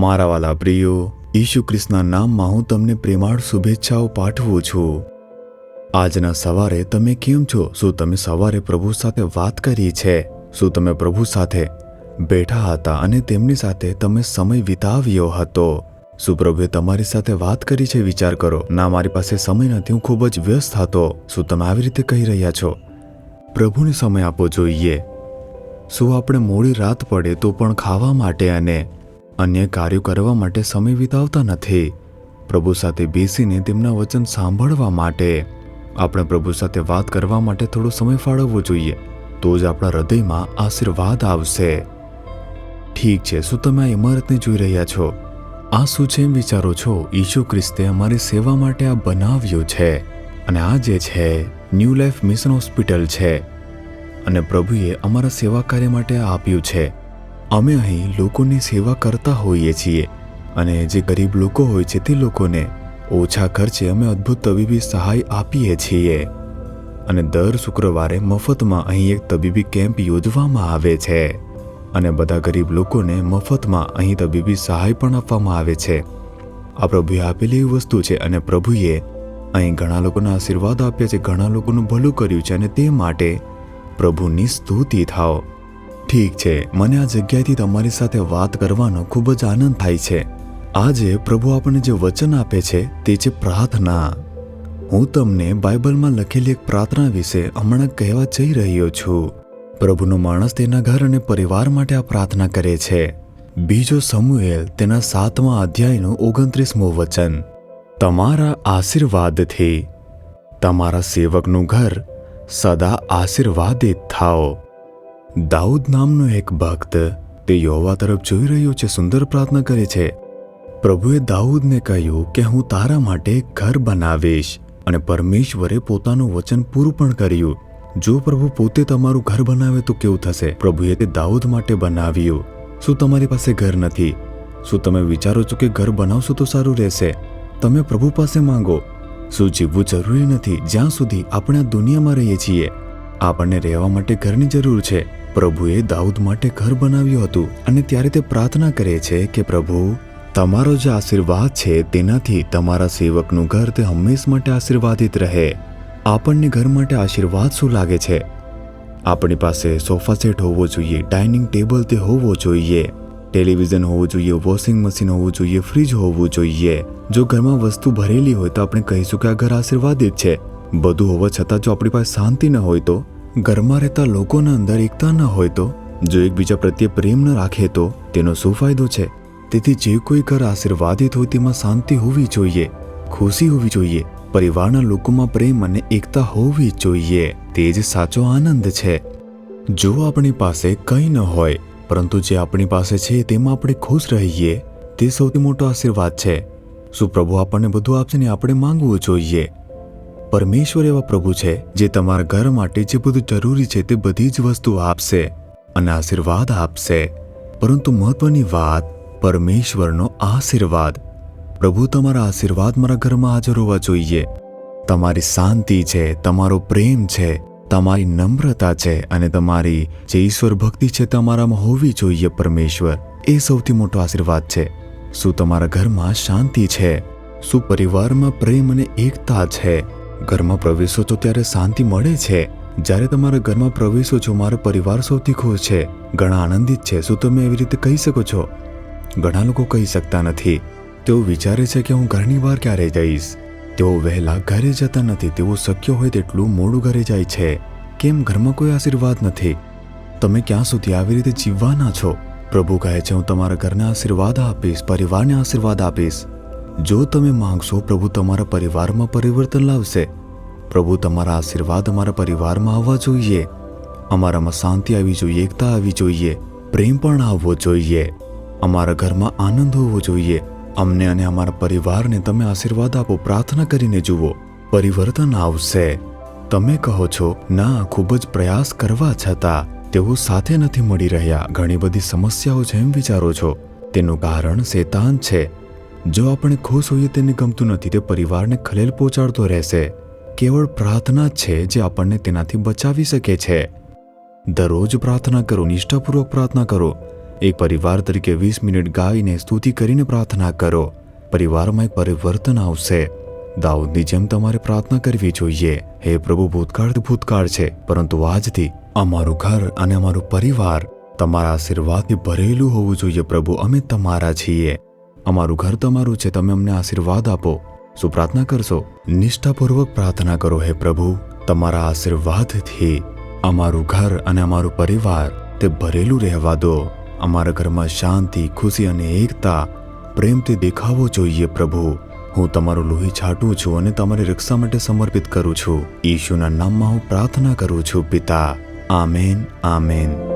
મારા વાલા પ્રિયો, ઈસુ ખ્રિસ્તના નામમાં હું તમને પ્રેમાળ શુભેચ્છાઓ પાઠવું છું। આજના સવારે તમે કેમ છો? શું તમે સવારે પ્રભુ સાથે વાત કરી છે? શું તમે પ્રભુ સાથે બેઠા હતા અને તેમની સાથે તમે સમય વિતાવ્યો હતો? શું પ્રભુએ તમારી સાથે વાત કરી છે? વિચાર કરો, ના મારી પાસે સમય નથી, હું ખૂબ જ વ્યસ્ત હતો। શું તમે આવી રીતે કહી રહ્યા છો? પ્રભુને સમય આપવો જોઈએ। શું આપણે મોડી રાત પડે તો પણ ખાવા માટે અને અન્ય કાર્યો કરવા માટે સમય વિતાવતા નથી? પ્રભુ સાથે બેસીને તેમના વચન સાંભળવા માટે, આપણે પ્રભુ સાથે વાત કરવા માટે થોડો સમય ફાળવવો જોઈએ, તો જ આપણા હૃદયમાં આશીર્વાદ આવશે। ઠીક છે, શું તમે આ ઇમારતને જોઈ રહ્યા છો? આ શું છે એમ વિચારો છો? ઈસુ ખ્રિસ્તે અમારી સેવા માટે આ બનાવ્યું છે અને આ જે છે ન્યૂ લાઈફ મિશન હોસ્પિટલ છે અને પ્રભુએ અમારા સેવા કાર્ય માટે આપ્યું છે। અમે અહીં લોકોની સેવા કરતા હોઈએ છીએ અને જે ગરીબ લોકો હોય છે તે લોકોને ઓછા ખર્ચે અમે અદ્ભુત તબીબી સહાય આપીએ છીએ અને દર શુક્રવારે મફતમાં અહીં એક તબીબી કેમ્પ યોજવામાં આવે છે અને બધા ગરીબ લોકોને મફતમાં અહીં તબીબી સહાય પણ આપવામાં આવે છે। આ પ્રભુએ આપેલી એવી વસ્તુ છે અને પ્રભુએ અહીં ઘણા લોકોના આશીર્વાદ આપ્યા છે, ઘણા લોકોનું ભલું કર્યું છે અને તે માટે પ્રભુની સ્તુતિ થાઓ। ઠીક છે, મને આ જગ્યાએથી તમારી સાથે વાત કરવાનો ખૂબ જ આનંદ થાય છે। આજે પ્રભુ આપણને જે વચન આપે છે તે છે પ્રાર્થના। હું તમને બાઇબલમાં લખેલી એક પ્રાર્થના વિશે હમણાં કહેવા જઈ રહ્યો છું। પ્રભુનો માણસ તેના ઘર અને પરિવાર માટે આ પ્રાર્થના કરે છે। બીજો સમુએલ તેના 7મા અધ્યાયનું 29મું વચન, તમારા આશીર્વાદથી તમારા સેવકનું ઘર સદા આશીર્વાદિત થાઓ। દાઉદ નામનો એક ભક્ત તે યહોવા તરફ જોઈ રહ્યો છે, સુંદર પ્રાર્થના કરે છે। પ્રભુએ દાઉદને કહ્યું કે હું તારા માટે એક ઘર બનાવીશ અને પરમેશ્વરે પોતાનું વચન પૂરું પણ કર્યું। જો પ્રભુ પોતે તમારું ઘર બનાવે તો કેવું થશે? પ્રભુએ તે દાઉદ માટે બનાવ્યું। શું તમારી પાસે ઘર નથી? શું તમે વિચારો છો કે ઘર બનાવશો તો સારું રહેશે? તમે પ્રભુ પાસે માંગો। શું જીવવું જરૂરી નથી? જ્યાં સુધી આપણે આ દુનિયામાં રહીએ છીએ આપણને રહેવા માટે ઘરની જરૂર છે। પ્રભુએ દાઉદ માટે ઘર બનાવ્યું હતું અને ત્યારે તે પ્રાર્થના કરે છે કે પ્રભુ, તમારો જે આશીર્વાદ છે તેનાથી તમારા સેવકનું ઘર તે હંમેશ માટે આશીર્વાદિત રહે। આપણને ઘર માટે આશીર્વાદ શું લાગે છે? આપણી પાસે સોફા સેટ હોવો જોઈએ, ડાઇનિંગ ટેબલ તે હોવો જોઈએ, ટેલિવિઝન હોવું જોઈએ, વોશિંગ મશીન હોવું જોઈએ, ફ્રીજ હોવું જોઈએ। જો ઘરમાં વસ્તુ ભરેલી હોય તો આપણે કહીશું કે આ ઘર આશીર્વાદિત છે। બધું હોવા છતાં જો આપણી પાસે શાંતિ ન હોય તો, ઘરમાં રહેતા લોકોના અંદર એકતા ન હોય તો, જો એકબીજા પ્રત્યે પ્રેમ ન રાખે તો તેનો શું ફાયદો છે? તેથી જે કોઈ ઘર આશીર્વાદિત હોય તેમાં શાંતિ હોવી જોઈએ, ખુશી હોવી જોઈએ, પરિવારના લોકોમાં પ્રેમ અને એકતા હોવી જોઈએ। તે જ સાચો આનંદ છે। જો આપણી પાસે કંઈ ન હોય પરંતુ જે આપણી પાસે છે તેમાં આપણે ખુશ રહીએ, તે સૌથી મોટો આશીર્વાદ છે। શું પ્રભુ આપણને બધું આપશે ને આપણે માંગવું જોઈએ? પરમેશ્વર એવા પ્રભુ છે જે તમારા ઘર માટે જે બધું જરૂરી છે તે બધી જ વસ્તુ આપશે અને આશીર્વાદ આપશે। પરંતુ મહત્વની વાત, પરમેશ્વરનો આશીર્વાદ। પ્રભુ તમારા આશીર્વાદ મારા ઘરમાં હાજર હોવા જોઈએ। તમારી શાંતિ છે, તમારો પ્રેમ છે, તમારી નમ્રતા છે અને તમારી જે ઈશ્વર ભક્તિ છે તમારામાં હોવી જોઈએ। પરમેશ્વર એ સૌથી મોટો આશીર્વાદ છે। શું તમારા ઘરમાં શાંતિ છે? શું પરિવારમાં પ્રેમ અને એકતા છે? ઘરમાં પ્રવેશો છો ત્યારે શાંતિ મળે છે? જ્યારે તમારા ઘરમાં પ્રવેશો છો, મારો પરિવાર સૌથી ખુશ છે, ઘણા આનંદિત છે, શું તમે એવી રીતે કહી શકો છો? ઘણા લોકો કહી શકતા નથી। તેઓ વિચારે છે કે હું ઘરની બહાર ક્યારે જઈશ। તેઓ વહેલા ઘરે જતા નથી, તેઓ શક્ય હોય તેટલું મોડું ઘરે જાય છે। કેમ? ઘરમાં કોઈ આશીર્વાદ નથી। તમે ક્યાં સુધી આવી રીતે જીવવાના છો? પ્રભુ કહે છે હું તમારા ઘરને આશીર્વાદ આપીશ, પરિવારને આશીર્વાદ આપીશ। જો તમે માંગશો, પ્રભુ તમારા પરિવારમાં પરિવર્તન લાવશે। પ્રભુ તમારા આશીર્વાદ અમારા પરિવારમાં આવવા જોઈએ, અમારામાં શાંતિ આવી જોઈએ, એકતા આવી જોઈએ, પ્રેમ પણ આવવો જોઈએ, અમારા ઘરમાં આનંદ હોવો જોઈએ। અમને અને અમારા પરિવારને તમે આશીર્વાદ આપો। પ્રાર્થના કરીને જુઓ, પરિવર્તન આવશે। તમે કહો છો ના, ખૂબ જ પ્રયાસ કરવા છતાં તેઓ સાથે નથી મળી રહ્યા, ઘણી બધી સમસ્યાઓ છે એમ વિચારો છો। તેનું કારણ શેતાન છે। જો આપણે ખુશ હોઈએ તેને ગમતું નથી, તે પરિવારને ખલેલ પહોંચાડતો રહેશે। કેવળ પ્રાર્થના છે જે આપણને તેનાથી બચાવી શકે છે। દરરોજ પ્રાર્થના કરો, નિષ્ઠાપૂર્વક પ્રાર્થના કરો, એક પરિવાર તરીકે 20 મિનિટ ગાઈને સ્તુતિ કરીને પ્રાર્થના કરો. પરિવારમાં એક પરિવર્તન આવશે. દાઉદની જેમ તમારે પ્રાર્થના કરવી જોઈએ. હે પ્રભુ, ભૂતકાળ છે, પરંતુ આજથી અમારું ઘર અને અમારું પરિવાર તમારા આશીર્વાદથી ભરેલું હોવું જોઈએ. પ્રભુ, અમે તમારા છીએ. અમારું ઘર તમારું છે. તમે અમને આશીર્વાદ આપો. શું પ્રાર્થના કરશો? નિષ્ઠાપૂર્વક પ્રાર્થના કરો. હે પ્રભુ, તમારા આશીર્વાદથી અમારું ઘર અને અમારું પરિવાર તે ભરેલું રહેવા દો. અમારા ઘરમાં શાંતિ, ખુશી અને એકતા પ્રેમથી દેખાવો જોઈએ. પ્રભુ, હું તમારું લોહી છાંટું છું અને તમારી રક્ષા માટે સમર્પિત કરું છું. ઈશુના નામમાં હું પ્રાર્થના કરું છું પિતા. Amen, amen.